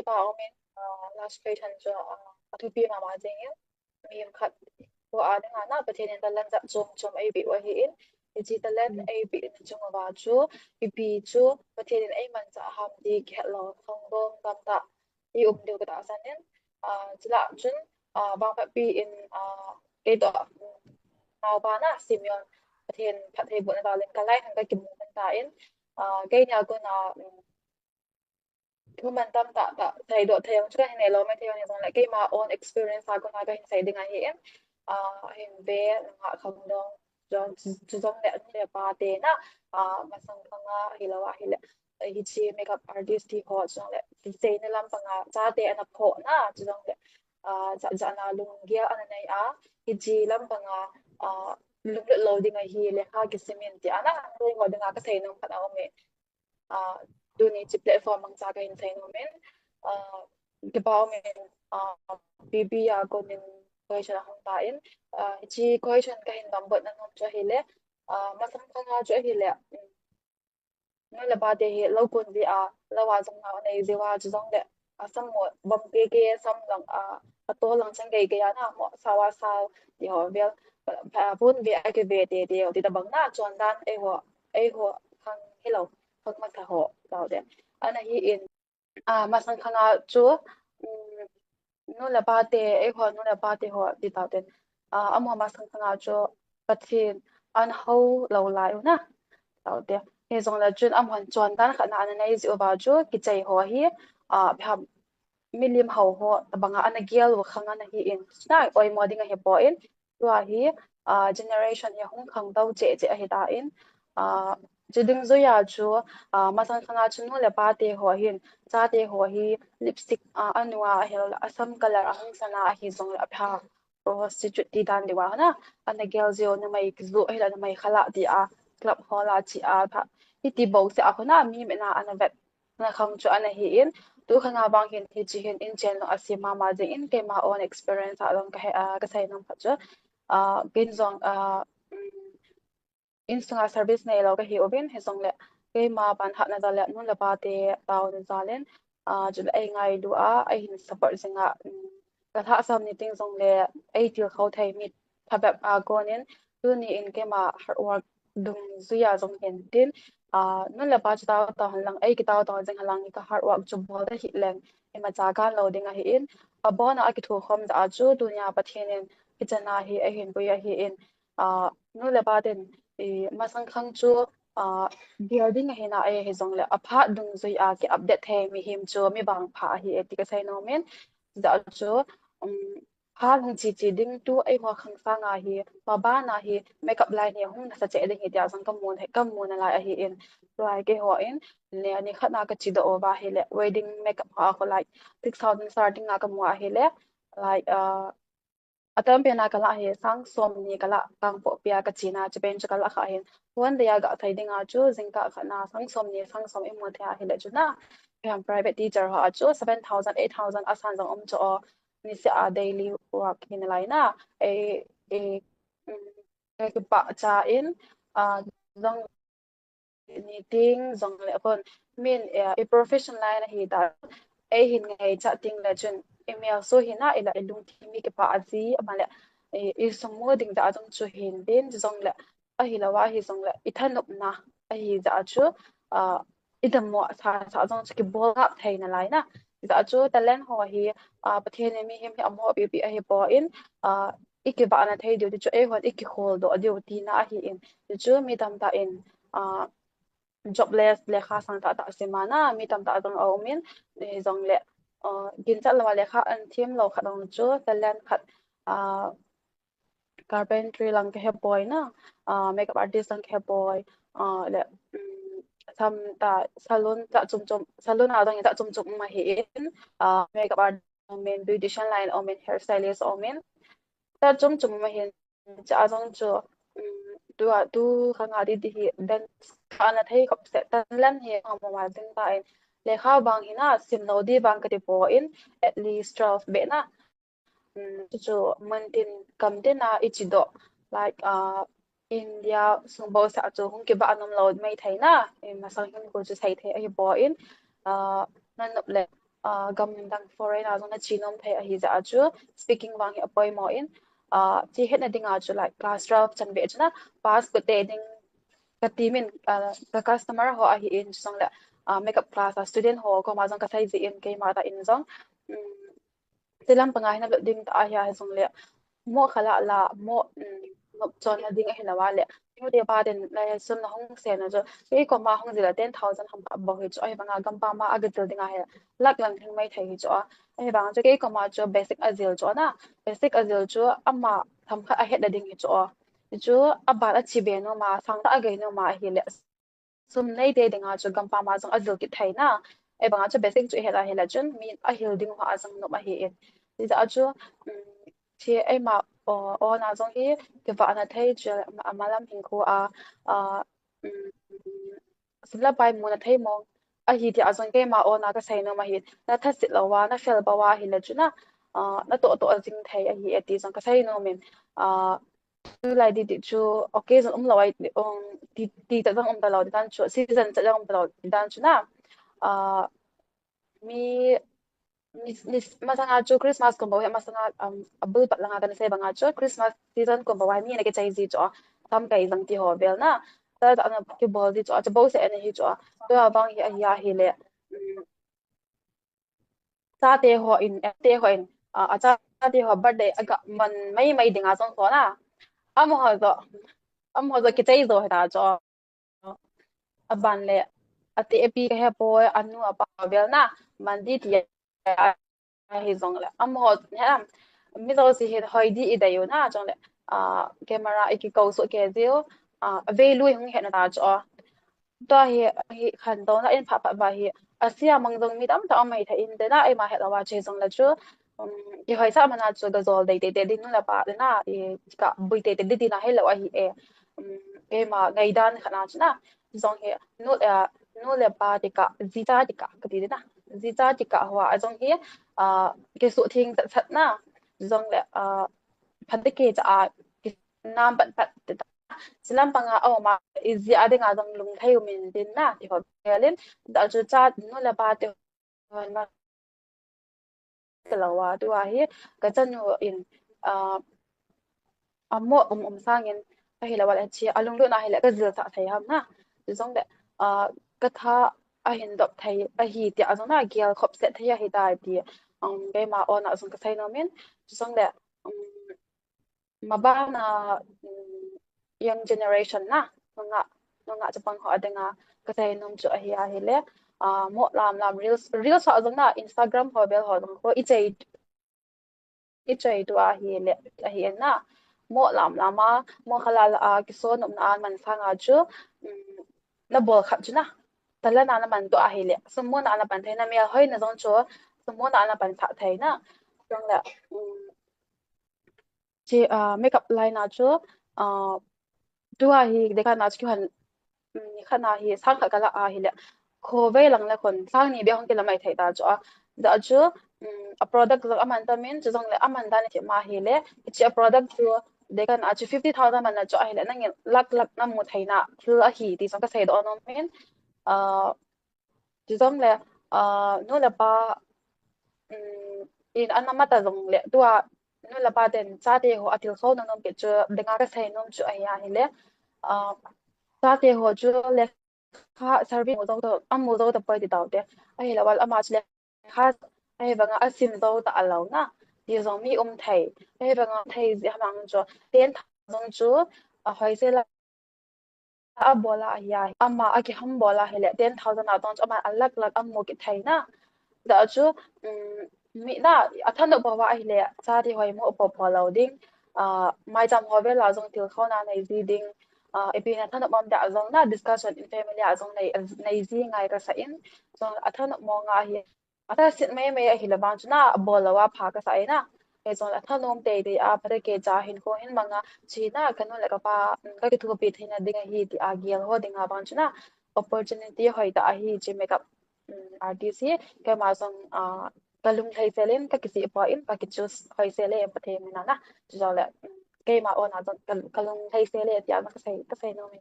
cái bảo mình last page thành cho thu pi mà jing in mình khát của anh nga na pathen in talan za chom chom ai bi wa hi in ji talan ai bi in chung wa chu pi chu pathen in ai man za ham di khelo không bom tam ta i điều cái ta san in chila chun bang pa pi in cái đó nào ba na simeon pathen pathe bu na dalin kalai hang ka kim man ta in cái nhà cô nào Human tam ta ta thầy độ thầy ông cái này lo mấy thầy này xong lại cái mà own experience ha con cái thầy dengan hiểm hiểm về họ không đâu cho chú giống lẽ như ba tê na mà xong phong hi lo hi lệ hi chi makeup artist thì họ xong lẽ thì xây nên làm phong cha tê anh phổ na chú giống lẽ cha cha na lung gia anh này hi chi làm phong lung lệ lo dengan hi lệ ha cái cement anh tôi ngồi dengan cái thầy nông phát ông mẹ dunia ci platform ang sa kahin sa nomen gibaw men bibi ya ko nin question akong tain ci question kahin dambot na nom cho hile masam ka nga cho hile no la ba de he lo kun di la wa jong na nei je wa jong de sam mo bam ke sam lang to lang chang ge ya na mo sa wa sa di ho vel bun bi a ke be de ti da bang na chon dan e ho khang hello khang ma ka ho tao de ana hi in masang khanga chu no la ba te e ho no la ba te ho ti tao de amo masang khanga chu pathin an ho lo lai na tao de he zong la chun am hon chon dan khana an nei zu ba chu ki chei ho hi pham milim ho ho tabanga an gial wa khanga na hi in na oi moding a he po in tua hi generation he hung khang dau che a he ta in chiding zo ya chu masang khanga chu no le pa te ho hin cha te ho hi lipstick anwa hel asam color ahung sana hi zong la pha prostitute ti dan dewa na an gel zio na mai zu hela na mai khala ti club hola chi pha hi ti bo se a khona mi me na an vet na khang chu an hi in tu khanga bang hin hi chi hin in chen no asima ma je in ke ma own experience a long ka sai nam pha chu bin zong instunga service nei lo ka hi obin he song le ke ma ban hat na da le nun la ba te taw na zalen ju ai ngai du ai hin support singa ka tha sam ni ting song le ai til khau thai mit phabap gonin tu ni in ke ma hard work dung zuya jong hen tin nun la ba taw taw lang ai ki taw taw jeng halang ka hard work chu bol da hi leng ema cha kan lo ding a hi in abona a ki thu khom da chu dunya pathianin kichana hi a hin buya hi in nun la ba den masang khang chu building a hina ai he zong le apha dung zui ki update the mi him chu mi bang pha hi eti ka sai no men da chu ha hung chi ding tu ai ho khang sa nga hi ma ba na hi makeup line hi hung na sa che ding hi tia sang kam mun la hi in lai ke ho in le ani khana ka chi do ba hi le wedding makeup ha ko like 6000 starting nga ka mu hi le like atam pena kala he sang som ni kala kang po pia ka china japan cha kala kha hin wan de ya ga thai dinga chu jingka khana sang som emo thya hi le chu na pam private teacher ha chu 7000 8000 asan jong om cho ni se a daily work hin lai na e e ke pa cha in jong ni ting jong le kon min e professional line hi da e hin ngai cha ting la chun email so hina ila ilung thi mi ke pa azi amale e song mo ding da jong chu hin din jong la a hi la wa hi jong la i than up na a hi da chu idam mo sa jong chu ki bol up thai na lai na da chu talent ho hi pathen mi him hi amo bi a hi po in ikke ba na thai dio chu e hot ikke hol do dio ti na a hi in chu mi tam ta in jobless le kha sang ta semana mi tam ta dong au min zong le gin chat lawa le kha an thim lo kha dong chu talent khat carpentry lang ke boy na makeup artist lang ke boy le tham ta salon ta chum salon adang ta chum ma hi in makeup artist men beautician line o men hairstylist o men ta chum ma hin cha dong chu tu khanga di dan ana thei khop se tan lan he ma ma ding ta in le kha bang hina sim no di bang ka ti po in at least 12 be na chu mantin kam te na ichido like India sung bo sa chu hung ke ba anom lo mai thai na ma sang hin ko chu sai the ai bo in nan nop le gam dang foreign a zong na chinom thei a hi za chu speaking wang hi apoi mo in chi het na dinga chu like class 12 chan be chuna pass ko te ding ka timin ka customer ho a hi in song la makeup class a student ho ko ma zong ka sai ji in ke ma ta in zong tilam panga hina ding ta a hi zong le mo khala la mo ngop chon na ding a hina wa le mo de ba den la sun na hong se na jo e ko ma hong zila 10,000 ham ba bo hi cho ai banga gam pa ma aga tel ding a he lak lang thing mai thai hi cho ai bang cho ke ko ma cho basic azil cho na basic azil cho amma tham kha a het da ding hi cho chu abat a chi be no ma sang da a ge no ma hi le sum nei de ding a cho gam pa ma jong azil ki thai na ai banga cho basic chu he la chun mi a hil ding ha azang no ma hi e ti za chu thì em mà na giống cái vợ là thấy chưa mà làm hinkho à sila pai mo na thấy mo a hi thì azon cái mà na cái sai no mà hi na thắt sit lawa na fel bawa hi la chuna na to jing thai a hi ati jong cái sai no men tu lai di chu occasion lawai ti ta jong ta law dan chu season ta jong ta law dan chuna mi masanga chu Christmas ko bawa masanga abul pat langa kan se banga chu Christmas season ko bawa mi na ke chai ji chu tam kai jang ti ho bel na ta ta na ke bol di chu cha bo se ne hi chu to bang hi ya hi le cha te ho in te ho in cha te ho birthday aga man mai dinga song so na am ho zo ke chai zo ta chu aban le ate epi ke he boy anu apa bel na man di ti hi zong le am ho ha mi zo si he hoi di ida yo na chong le camera iki ko so ke zio ve lui hung he na ta cho to hi khan do na in pha pha ba hi asia mang dong mi dam ta mai tha in de na ai ma he la wa che zong la chu i hoi sa mana chu ga zol de de din la pa de na i ka bui te de din na he la wa hi e ma ngai dan khana chna zong he no le pa de ka zita de ka ti de na zita de ka hwa zong hi cái số thiên tận thật na dòng lệ phân tích cái cái nam bận bận thì chỉ làm bằng mà izi ada ngah dòng lung thay mình đến na thì họ lên đã cho cha nó là ba tiêu mà cái là wa tu hi cái chân in mo sang in cái là wala chi alung lu na hi la cái zil sa thai ham na dòng lệ cái tha hin dop thai hi ti azong na gial khop set thai hi ta ti cái mà na zong cái sai no men dòng lệ maba na young generation na nga chapang ho adenga kasai nom chu hi le mo lam reels ho zong na Instagram ho bel ho dong ko ichei tu hi na mo lam lama mo khalal kiso nom na man sanga chu na bol khat chu na tala na man to hi le so mo na pan thai na me hoi na zong chu so mo na pan tha thai na dong la che makeup line na chu tua hi de ka na chu han ni khana hi sang kha kala hi le kho ve lang la kon sang ni be hong ke la mai thai ta chu da chu a product lo aman ta min chu jong le aman da ni ma hi le chi a product chu de kan a chu 50,000 man na chu hi le nang lak na mu thai na thil a hi ti song ka sai do no min chu jong le no la pa in an mata jong le tua no la pa den cha de ho atil kho no nom ke chu de nga ka sai nom chu ai ya hi le cha te ho chu le kha service mo zo am mo zo ta poi ti tau te ai la wal ama chle kha ai banga asim zo ta alo na ti zo mi thai ai banga thai ji hamang cho ten zong chu a hoi se la a bola ya ama a ki ham bola hele 10,000 a tong ama alak lak am mo ki thai na da chu mi na a than do ba ai le cha ti hoi mo po loading mai jam ho ve la zong til kho na nei ji ding epi na than mom da zong na discussion in family a zong nei ji ngai ka sa in so a than mo nga hi ata sit me a hi la bang chuna bol wa pha ka sa ina e zong a than nom te de a pare ke cha hin ko hin manga chi na kanu la ka pa ka ki thu pi thina dinga hi ti a gial ho dinga bang chuna opportunity hoi da hi chi makeup artist hi ka ma zong kalung thai selen ka kisi po in pa ki choose hoi sele pa the mina na cho la ke ma ona zong kalung thai sele ti a ka sai no me